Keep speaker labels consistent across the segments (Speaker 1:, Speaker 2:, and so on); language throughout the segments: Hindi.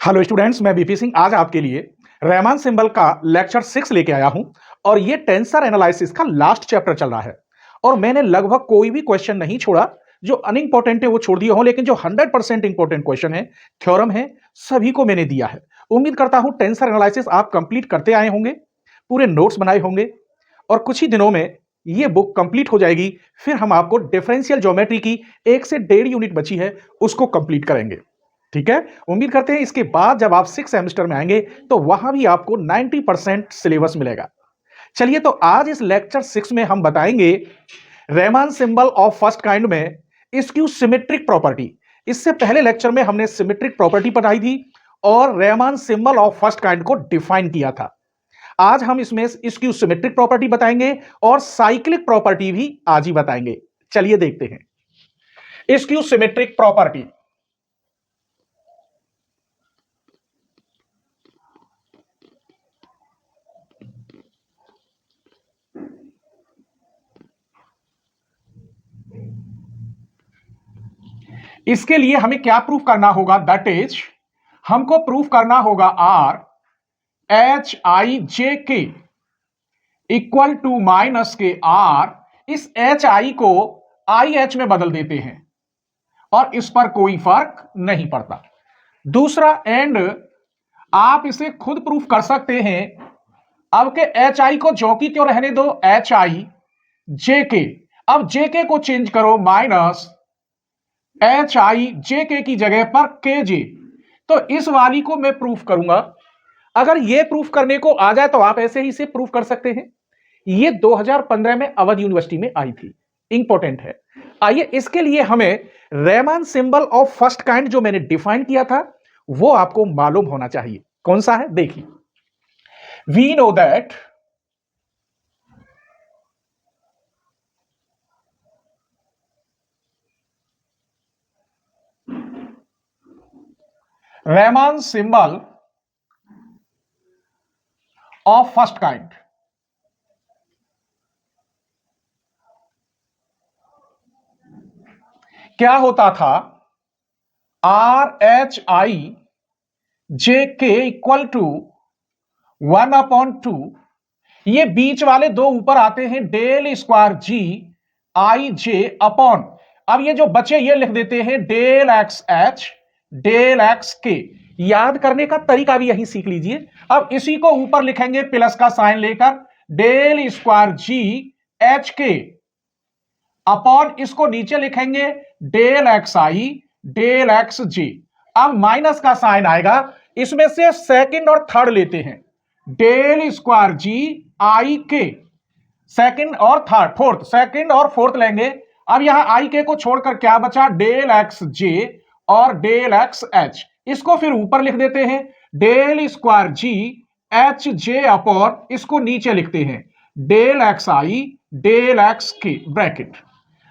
Speaker 1: हेलो स्टूडेंट्स, मैं बीपी सिंह आज आपके लिए रहमान सिंबल का लेक्चर 6 लेके आया हूं और ये टेंसर एनालिसिस का लास्ट चैप्टर चल रहा है। और मैंने लगभग कोई भी क्वेश्चन नहीं छोड़ा, जो अनइंपॉर्टेंट है वो छोड़ दिए हों, लेकिन जो 100% इंपॉर्टेंट क्वेश्चन है, थ्योरम है, सभी को मैंने दिया है। उम्मीद करता हूं टेंसर एनालिसिस आप कंप्लीट करते आए होंगे, पूरे नोट्स बनाए होंगे और कुछ ही दिनों में ये बुक कंप्लीट हो जाएगी। फिर हम आपको डिफरेंशियल ज्योमेट्री की 1 से 1.5 यूनिट बची है, उसको कंप्लीट करेंगे। ठीक है, उम्मीद करते हैं इसके बाद जब आप 6 सेमेस्टर में आएंगे तो वहां भी आपको 90% सिलेबस मिलेगा। चलिए, तो आज इस लेक्चर 6 में हम बताएंगे Rahman symbol of first kind में स्क्यू सिमेट्रिक प्रॉपर्टी। इससे पहले लेक्चर में हमने सिमेट्रिक प्रॉपर्टी पढ़ाई थी और Rahman symbol of first kind को डिफाइन किया था। आज हम इसमें स्क्यू सिमेट्रिक प्रॉपर्टी बताएंगे और साइक्लिक प्रॉपर्टी भी आज ही बताएंगे। चलिए देखते हैं स्क्यू सिमेट्रिक प्रॉपर्टी। इसके लिए हमें क्या प्रूफ करना होगा? दैट इज हमको प्रूफ करना होगा are H I J K equal to minus के आर। इस एच आई को आई एच में बदल देते हैं और इस पर कोई फर्क नहीं पड़ता। दूसरा एंड आप इसे खुद प्रूफ कर सकते हैं। अब के एच आई को जो की त्यों रहने दो, एच आई जे के। अब जे के को चेंज करो माइनस एच आई जे के की जगह पर के जे। तो इस वाली को मैं प्रूफ करूंगा। अगर ये प्रूफ करने को आ जाए तो आप ऐसे ही इसे प्रूफ कर सकते हैं। ये 2015 में अवध यूनिवर्सिटी में आई थी, इंपॉर्टेंट है। आइए, इसके लिए हमें Rahman symbol of first kind जो मैंने डिफाइन किया था वो आपको मालूम होना चाहिए। कौन सा है? देखिए, we know that Rahman symbol of first kind क्या होता था? Are H I J K equal to 1/2। ये बीच वाले दो ऊपर आते हैं, del square G I J upon. अब ये जो बचे ये लिख देते हैं del x H del x K. याद करने का तरीका भी यही सीख लीजिए। अब इसी को ऊपर लिखेंगे प्लस का साइन लेकर, del square G H K upon इसको नीचे लिखेंगे del x I del X जे। अब माइनस का साइन आएगा, इसमें से सेकंड और थर्ड लेते हैं, डेल स्क्वायर जी आई के। सेकंड और थर्ड, फोर्थ, सेकंड और फोर्थ लेंगे। अब यहां आई के को छोड़कर क्या बचा? डेल एक्स जे और डेल एक्स एच। इसको फिर ऊपर लिख देते हैं del square G H J upon इसको नीचे लिखते हैं del x I del x के ब्रैकेट।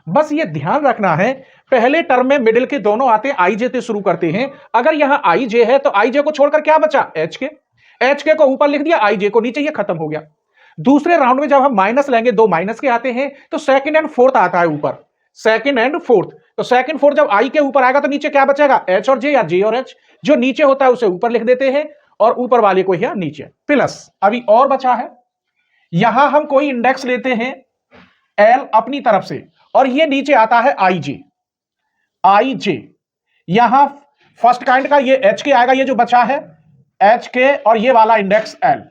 Speaker 1: बस ये ध्यान रखना है, पहले टर्म में मिडिल के दोनों आते हैं, आई जे से शुरू करते हैं। अगर यहां आई जे है तो आई जे को छोड़कर क्या बचा? एच के। एच के को ऊपर लिख दिया, आई जे को नीचे, ये खत्म हो गया। दूसरे राउंड में जब हम माइनस लेंगे, दो माइनस के आते हैं, तो सेकंड एंड फोर्थ आता है ऊपर, सेकंड एंड फोर्थ। तो सेकंड फोर्थ जब आई के ऊपर आएगा तो नीचे क्या बचेगा? एच और जे, या जे और एच। जो नीचे होता है उसे ऊपर लिख देते हैं और ऊपर वाले को यह नीचे प्लस। अभी और बचा है, यहां हम कोई इंडेक्स लेते हैं एल अपनी तरफ से और ये नीचे आता है आई जे। आई जे यहां फर्स्ट काइंड का ये एच के आएगा, ये जो बचा है एच के, और ये वाला इंडेक्स एल।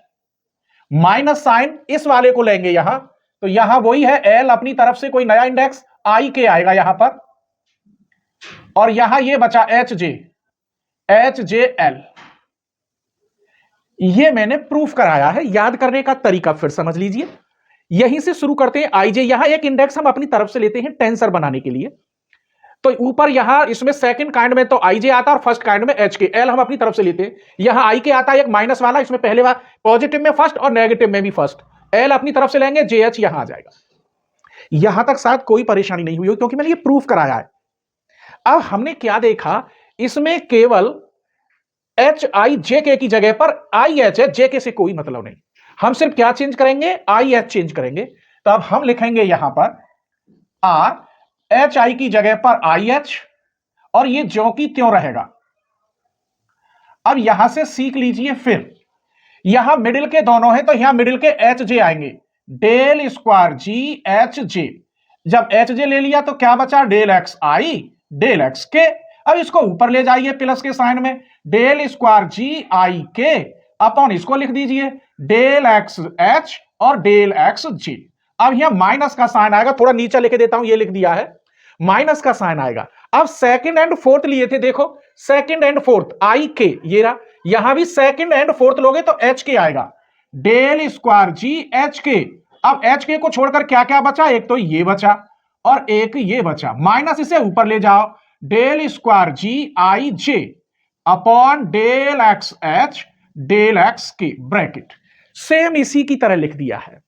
Speaker 1: माइनस साइन इस वाले को लेंगे यहां, तो यहां वही है एल अपनी तरफ से कोई नया इंडेक्स आई के आएगा यहां पर, और यहां ये बचा एच जे एल। ये मैंने प्रूफ कराया है। याद करने का तरीका फिर समझ लीजिए, यहीं से शुरू करते हैं। आई जे, यहां एक इंडेक्स हम अपनी तरफ से लेते हैं टेंसर बनाने के लिए, तो ऊपर यहां इसमें सेकंड काइंड में तो आई जे आता है और फर्स्ट काइंड में एच के। एल हम अपनी तरफ से लेते हैं, यहां आई के आता है एक माइनस वाला, इसमें पहले बार पॉजिटिव में फर्स्ट और नेगेटिव में भी फर्स्ट। एल अपनी तरफ से लेंगे, जे एच यहां आ जाएगा। यहां तक शायद कोई परेशानी नहीं हुई क्योंकि मैंने ये प्रूफ कराया है। अब हमने क्या देखा, इसमें केवल एच आई जे के की जगह पर आई एच है, जे के से कोई मतलब नहीं। हम सिर्फ क्या चेंज करेंगे? आई एच चेंज करेंगे। तो अब हम लिखेंगे यहां पर आर एच आई की जगह पर आई एच, और ये ज्यों की त्यों रहेगा। अब यहां से सीख लीजिए, फिर यहां मिडिल के दोनों हैं तो यहां मिडिल के एच जे आएंगे, del square G H J. जब एच जे ले लिया तो क्या बचा, del x I del x के। अब इसको ऊपर ले जाइए प्लस के साइन में, del square G I K upon इसको लिख दीजिए डेल एक्स एच और डेल एक्स जे। अब यहां माइनस का साइन आएगा, थोड़ा नीचे लिख देता हूं, ये लिख दिया है, माइनस का साइन आएगा। अब सेकंड एंड फोर्थ लिए थे, देखो सेकंड एंड फोर्थ आई के, ये रहा, यहां भी सेकंड एंड फोर्थ लोगे तो एच के आएगा, डेल स्क्वायर जी एच के। अब एच के को छोड़कर क्या क्या बचा, एक तो ये बचा और एक ये बचा, माइनस इसे ऊपर ले जाओ, del square G I J upon del x H del x के ब्रैकेट। सेम इसी की तरह लिख दिया है।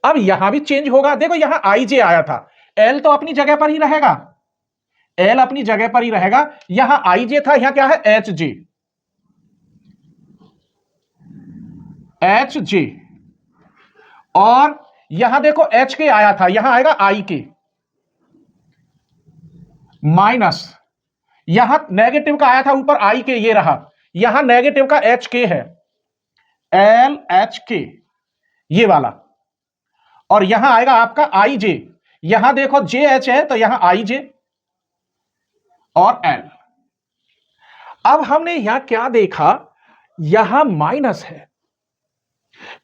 Speaker 1: अब यहां भी चेंज होगा, देखो यहां आई जे आया था, एल तो अपनी जगह पर ही रहेगा, एल अपनी जगह पर ही रहेगा, यहां आई जे था, यहां क्या है एच जे, एच जे, और यहां देखो एच के आया था, यहां आएगा आई के माइनस, यहां नेगेटिव का आया था ऊपर आई के, ये रहा, यहां नेगेटिव का एच के है, एल एच के ये वाला, और यहां आएगा आपका आई जे, यहां देखो जे एच है तो यहां आई जे और एल। अब हमने यहां क्या देखा, यहां माइनस है,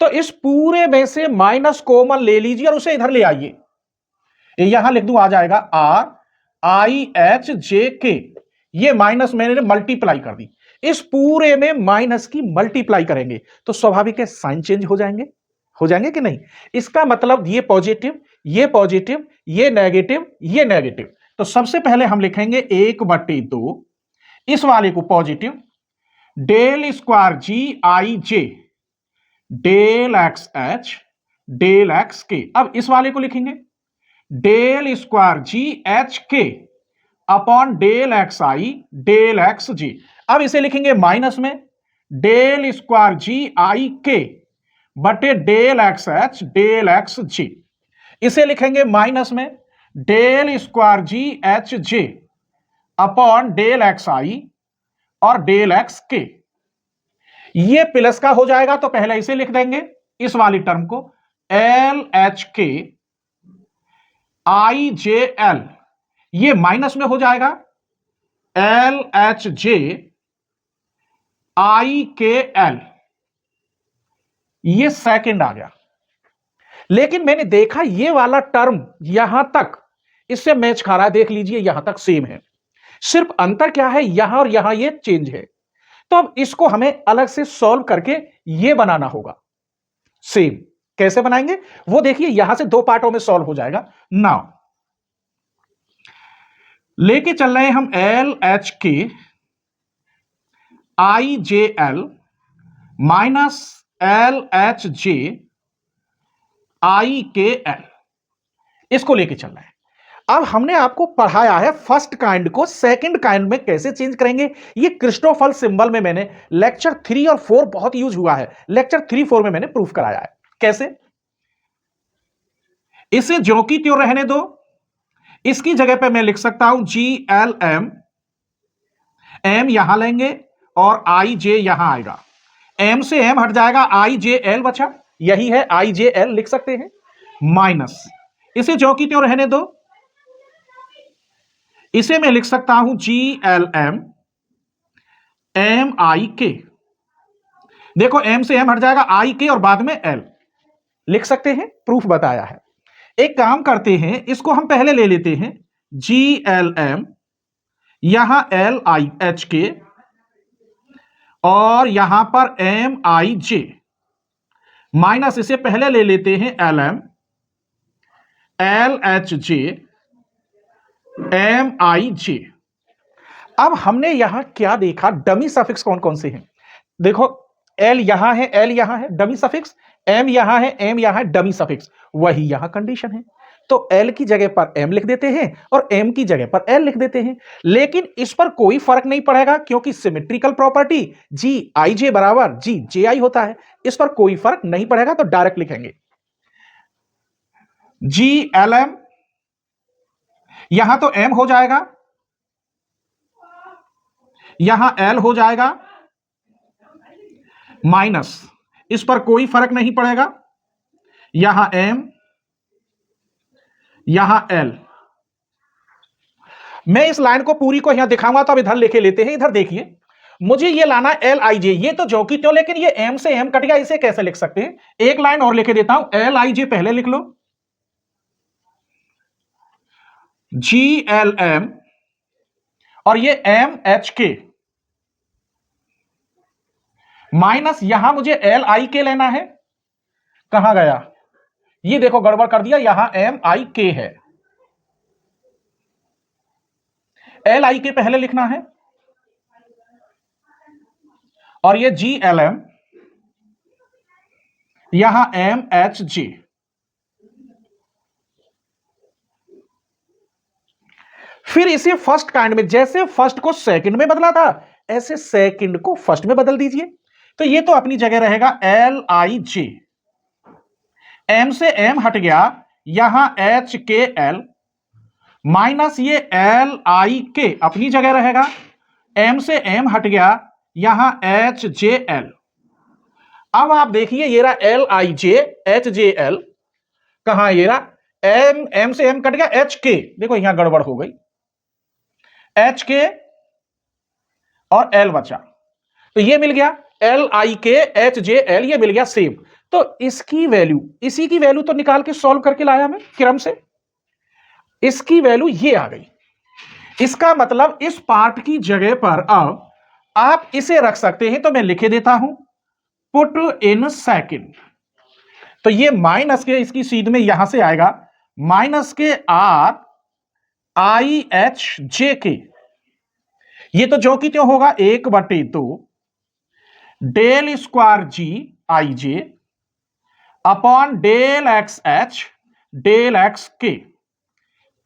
Speaker 1: तो इस पूरे में से माइनस कॉमन ले लीजिए और उसे इधर ले आइए, यहां लिख दूं, आ जाएगा आर आई एच जे के, ये माइनस मैंने मल्टीप्लाई कर दी, इस पूरे में माइनस की मल्टीप्लाई करेंगे तो स्वाभाविक है साइन चेंज हो जाएंगे कि नहीं। इसका मतलब ये पॉजिटिव, ये पॉजिटिव, ये नेगेटिव, ये नेगेटिव, तो सबसे पहले हम लिखेंगे 1/2, इस वाले को positive, del square G I J del x H del x के। अब इस वाले को लिखेंगे del square G H K upon del x I del x G. अब इसे लिखेंगे माइनस में, del square G I K बटे del x H del x G. इसे लिखेंगे माइनस में, del square G H J upon del x I और डेल एक्स के। ये प्लस का हो जाएगा तो पहले इसे लिख देंगे, इस वाली टर्म को, L H K I J L, ये माइनस में हो जाएगा, L H J I K L, ये सेकंड आ गया। लेकिन मैंने देखा ये वाला टर्म यहां तक इससे मैच खा रहा है, देख लीजिए यहां तक सेम है, सिर्फ अंतर क्या है, यहां और यहां ये चेंज है। तो अब इसको हमें अलग से सॉल्व करके ये बनाना होगा, सेम कैसे बनाएंगे वो देखिए, यहां से दो पार्टों में सॉल्व हो जाएगा। नाउ लेके चल रहे हैं हम L H K I J L minus L H J I K L, इसको लेके चल रहे हैं। अब हमने आपको पढ़ाया है फर्स्ट काइंड को सेकंड काइंड में कैसे चेंज करेंगे, ये क्रिस्टोफल सिंबल में मैंने लेक्चर 3 और 4 बहुत यूज हुआ है, लेक्चर 3 4 में मैंने प्रूफ कराया है कैसे। इसे ज्यों की त्यों रहने दो, इसकी जगह पे मैं लिख सकता हूं जी एल एम, एम यहां लेंगे और आई जे यहां आएगा, एम से एम हट जाएगा, आई जे एल बचा, यही है आई जे एल लिख सकते हैं, माइनस इसे ज्यों की त्यों रहने दो, इसे मैं लिख सकता हूं जी एल एम एम आई के, देखो एम से एम हट जाएगा, आई के और बाद में एल लिख सकते हैं, प्रूफ बताया है। एक काम करते हैं, इसको हम पहले ले लेते हैं, जी एल एम यहां एल आई एच के और यहां पर एम आई जे, माइनस इसे पहले ले लेते हैं L M L H J M I J. अब हमने यहां क्या देखा, डमी सफिक्स कौन कौन से हैं, देखो एल यहां है, एल यहां है डमी सफिक्स, एम यहां है, एम यहां है डमी सफिक्स, वही यहां कंडीशन है, तो एल की जगह पर एम लिख देते हैं और एम की जगह पर एल लिख देते हैं। लेकिन इस पर कोई फर्क नहीं पड़ेगा क्योंकि सिमेट्रिकल प्रॉपर्टी जी आई जे बराबर जी जे आई होता है, इस पर कोई फर्क नहीं पड़ेगा, तो डायरेक्ट लिखेंगे जी एल एम, यहां तो एम हो जाएगा, यहां एल हो जाएगा, माइनस, इस पर कोई फर्क नहीं पड़ेगा, यहां m, यहां l। मैं इस लाइन को पूरी को यहां दिखाऊंगा, तो अब इधर लेके लेते हैं। इधर देखिए, मुझे ये लाना एल आई जे, ये तो जो की त्यों, लेकिन ये एम से एम कट गया, इसे कैसे लिख सकते हैं? एक लाइन और लेके देता हूं, एल आई जे पहले लिख लो, जी एल एम, और ये एम एच के, माइनस यहां मुझे एल आई के लेना है। कहां गया? ये देखो गड़बड़ कर दिया, यहां एम आई के है, एल आई के पहले लिखना है, और ये जी एल एम, यहां एम एच जी। फिर इसे फर्स्ट काइंड में, जैसे फर्स्ट को सेकंड में बदला था, ऐसे सेकंड को फर्स्ट में बदल दीजिए। तो ये तो अपनी जगह रहेगा एल आई जे, एम से एम हट गया, यहां एच के एल, माइनस ये एल आई के अपनी जगह रहेगा, एम से एम हट गया, यहां एच जे एल। अब आप देखिए, ये रहा L I J, H J L, कहां ये रहा? एम, एम से एम कट गया, एच के, देखो यहां गड़बड़ हो गई, एच के और एल बचा, तो ये मिल गया एल आई के एच जे एल, ये मिल गया सेम। तो इसकी वैल्यू, इसी की वैल्यू तो निकाल के सॉल्व करके लाया मैं क्रम से, इसकी वैल्यू ये आ गई। इसका मतलब इस पार्ट की जगह पर अब आप इसे रख सकते हैं, तो मैं लिखे देता हूं, पुट इन सेकंड। तो ये माइनस के, इसकी सीध में यहां से आएगा माइनस के आर आई एच जे के, ये तो जो कि त्यों होगा, 1/2 del square G I J upon del x H del x K,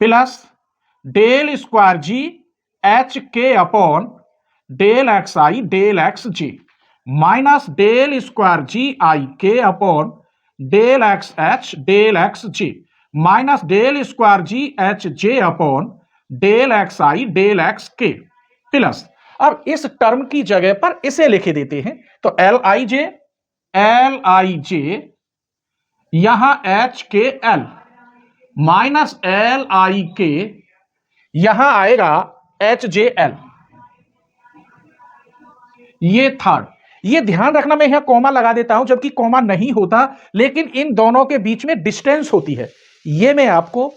Speaker 1: plus del square G H K upon del x I del X J, minus del square G I K upon del x H del X J, minus del square G H J upon del x I del x K, plus अब इस टर्म की जगह पर इसे लिखे देते हैं। तो L I J, L I जे, यहां एच के एल, माइनस एल आई के, यहां आएगा एच जे एल, ये थर्ड। ये ध्यान रखना, मैं यहां कॉमा लगा देता हूं, जबकि कॉमा नहीं होता, लेकिन इन दोनों के बीच में डिस्टेंस होती है। ये मैं आपको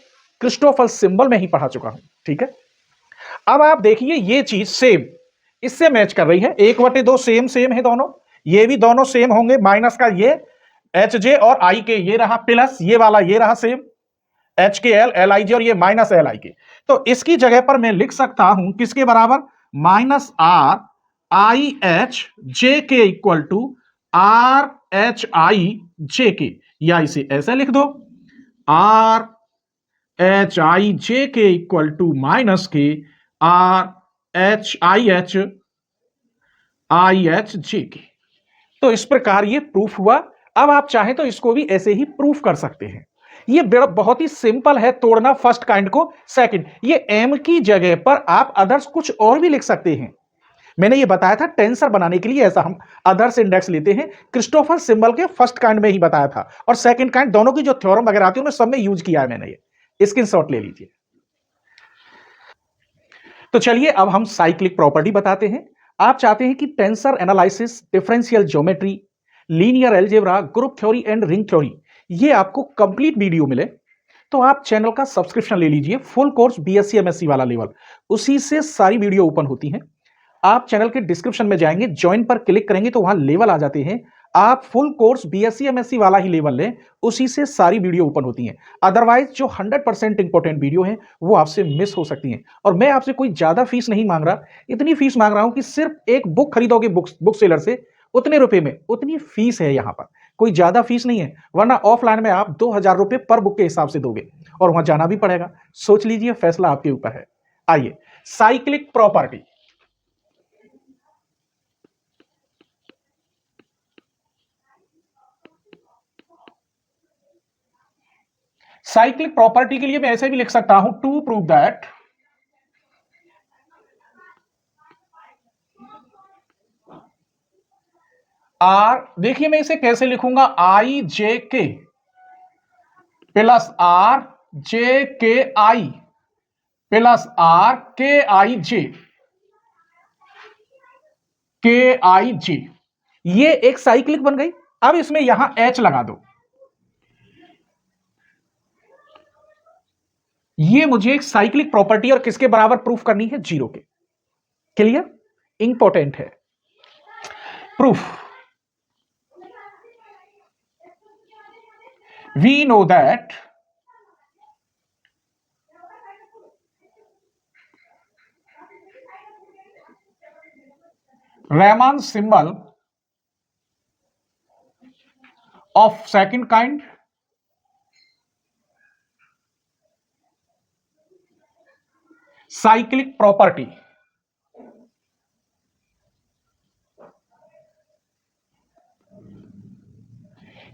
Speaker 1: क्रिस्टोफर सिंबल में ही पढ़ा चुका हूं, ठीक है। अब आप देखिए, ये चीज सेम इससे मैच कर रही है, 1/2 सेम सेम है दोनों, ये भी दोनों सेम होंगे, माइनस का ये एच जे और आई के ये रहा, प्लस ये वाला ये रहा सेम, एच के एल एल आई जे, और ये माइनस एल आई के। तो इसकी जगह पर मैं लिख सकता हूं किसके बराबर? Minus R I H J K equal to R H I J K, या इसे ऐसे लिख दो, are H I J K equal to minus के are H I H J के। तो इस प्रकार ये प्रूफ हुआ। अब आप चाहें तो इसको भी ऐसे ही प्रूफ कर सकते हैं। ये बहुत ही सिंपल है, तोड़ना फर्स्ट काइंड को सेकंड। ये एम की जगह पर आप अदर्स कुछ और भी लिख सकते हैं। मैंने ये बताया था टेंसर बनाने के लिए ऐसा हम अदर्स इंडेक्स लेते हैं, क्रिस्टोफर सिंबल के फर्स्ट काइंड में ही बताया था, और सेकंड काइंड दोनों की जो थ्योरम वगैरह आती है उनमें सब में यूज किया है मैंने। ये स्क्रीनशॉट ले लीजिए। तो चलिए अब हम साइक्लिक प्रॉपर्टी बताते हैं। आप चाहते हैं कि tensor analysis, differential geometry, linear algebra, group theory and ring theory, ये आपको कंप्लीट वीडियो मिले, तो आप चैनल का सब्सक्रिप्शन ले लीजिए, फुल कोर्स बीएससी एमएससी वाला लेवल, उसी से सारी वीडियो ओपन होती हैं। आप चैनल के डिस्क्रिप्शन में जाएंगे, ज्वाइन पर क्लिक करेंगे तो वहां लेवल आ जाते हैं। आप फुल कोर्स बीएससी एमएससी वाला ही लेवल लें, उसी से सारी वीडियो ओपन होती हैं। अदरवाइज जो 100% इंपॉर्टेंट वीडियो है वो आपसे मिस हो सकती हैं। और मैं आपसे कोई ज्यादा फीस नहीं मांग रहा, इतनी फीस मांग रहा हूं कि सिर्फ एक बुक खरीदोगे बुक सेलर से, उतने रुपए में उतनी फीस है यहां पर, कोई ज्यादा फीस नहीं है। वरना ऑफलाइन में आप 2000 रुपए पर बुक के हिसाब से दोगे और वहां जाना भी पड़ेगा। सोच लीजिए, फैसला आपके ऊपर है। आइए, साइक्लिक प्रॉपर्टी। साइक्लिक प्रॉपर्टी के लिए मैं ऐसे भी लिख सकता हूं, टू प्रूव दैट आर, देखिए मैं इसे कैसे लिखूंगा, आई जे के plus R J K I plus are के आई जे, ये एक साइक्लिक बन गई। अब इसमें यहां एच लगा दो, ये मुझे एक साइक्लिक प्रॉपर्टी और किसके बराबर प्रूफ करनी है, 0 के। क्लियर, इंपॉर्टेंट है proof. We know that Raman symbol of second kind cyclic property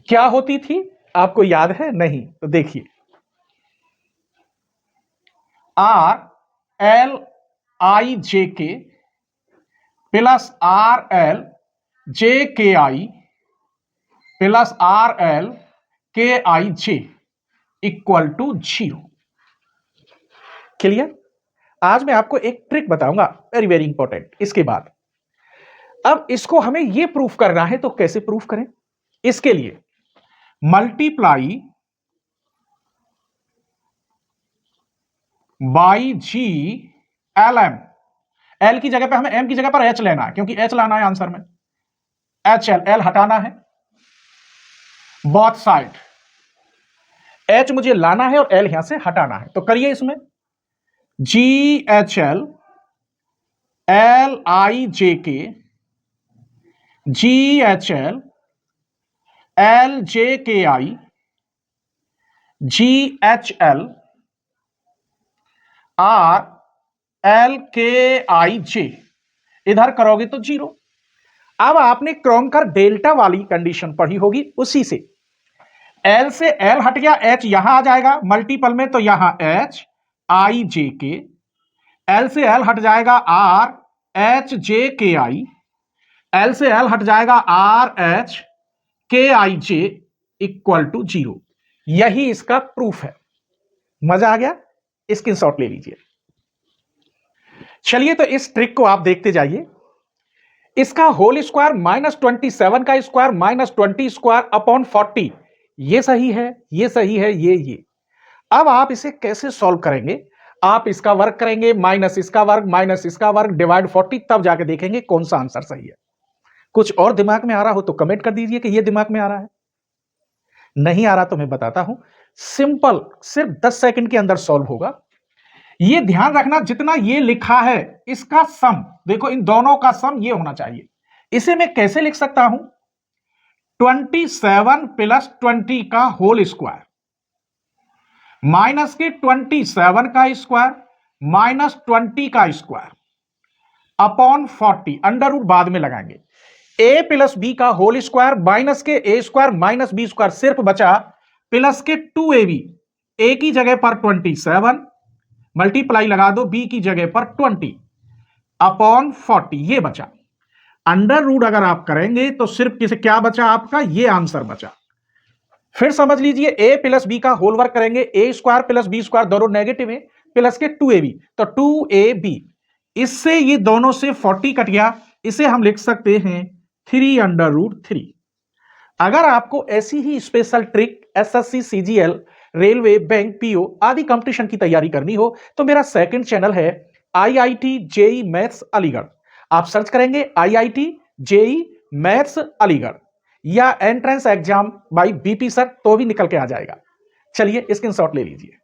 Speaker 1: क्या होती थी, आपको याद है? नहीं तो देखिए, आर एल आई जे के plus R L J K I plus are L K I J equal to 0। Clear? आज मैं आपको एक ट्रिक बताऊंगा, वेरी वेरी इंपॉर्टेंट। इसके बाद अब इसको हमें यह प्रूफ करना है, तो कैसे प्रूफ करें? इसके लिए multiply by G L M, L की जगह पे हमें एम की जगह पर एच लेना है, क्योंकि एच लाना है आंसर में, एच एल, एल हटाना है बोथ साइड, एच मुझे लाना है और एल यहां से हटाना है। तो करिए इसमें G H L L I J K G H L L J K I G H L R L K I जे, इधर करोगे तो 0। अब आपने क्रॉन्कर डेल्टा वाली कंडीशन पढ़ी होगी, उसी से एल से एल हट गया, एच यहां आ जाएगा मल्टीपल में, तो यहां एच आई जे के, एल से एल हट जाएगा आर एच जे के आई, एल से एल हट जाएगा R H K I J equal to 0। यही इसका प्रूफ है। मजा आ गया? स्क्रीनशॉट ले लीजिए। चलिए तो इस ट्रिक को आप देखते जाइए। इसका होल स्क्वायर -27 का स्क्वायर -20 स्क्वायर अपॉन 40, ये सही है, ये सही है, ये। अब आप इसे कैसे सॉल्व करेंगे? आप इसका वर्ग करेंगे, माइनस इसका वर्ग डिवाइड 40, तब जाके देखेंगे कौन सा आंसर सही है। कुछ और दिमाग में आ रहा हो तो कमेंट कर दीजिए कि ये दिमाग में आ रहा है। नहीं आ रहा तो मैं बताता हूं, सिंपल, सिर्फ 10 सेकंड के अंदर सॉल्व होगा। ये ध्यान रखना, जितना ये लिखा है इसका सम, देखो इन दोनों का सम ये होना चाहिए। इसे मैं कैसे लिख सकता हूं? 27 प्लस 20 का होल स्क्वायर माइनस के 27 का स्क्वायर माइनस 20 का स्क्वायर अपॉन 40, अंडर रूट बाद में लगाएंगे। ए प्लस बी का होल स्क्वायर माइनस के ए स्क्वायर माइनस बी स्क्वायर, सिर्फ बचा प्लस के 2ab, ए की जगह पर 27 मल्टीप्लाई लगा दो, बी की जगह पर 20 अपॉन 40, ये बचा। अंडर रूट अगर आप करेंगे तो सिर्फ किसे क्या बचा आपका, ये आंसर बचा। फिर समझ लीजिए, ए प्लस बी का होल वर्क करेंगे, ए स्क्वायर प्लस बी स्क्वायर दोनों नेगेटिव है, प्लस के 2ab, तो 2ab, इससे ये दोनों से 40 कट गया, इसे हम लिख सकते हैं 3√3। अगर आपको ऐसी ही special trick SSC CGL railway bank PO आदि कंपटीशन की तैयारी करनी हो तो मेरा सेकंड चैनल है आईआईटी जेई मैथ्स अलीगढ़। आप सर्च करेंगे आईआईटी जेई मैथ्स अलीगढ़ या entrance exam by BP sir तो भी निकल के आ जाएगा। चलिए स्क्रीनशॉट ले लीजिए।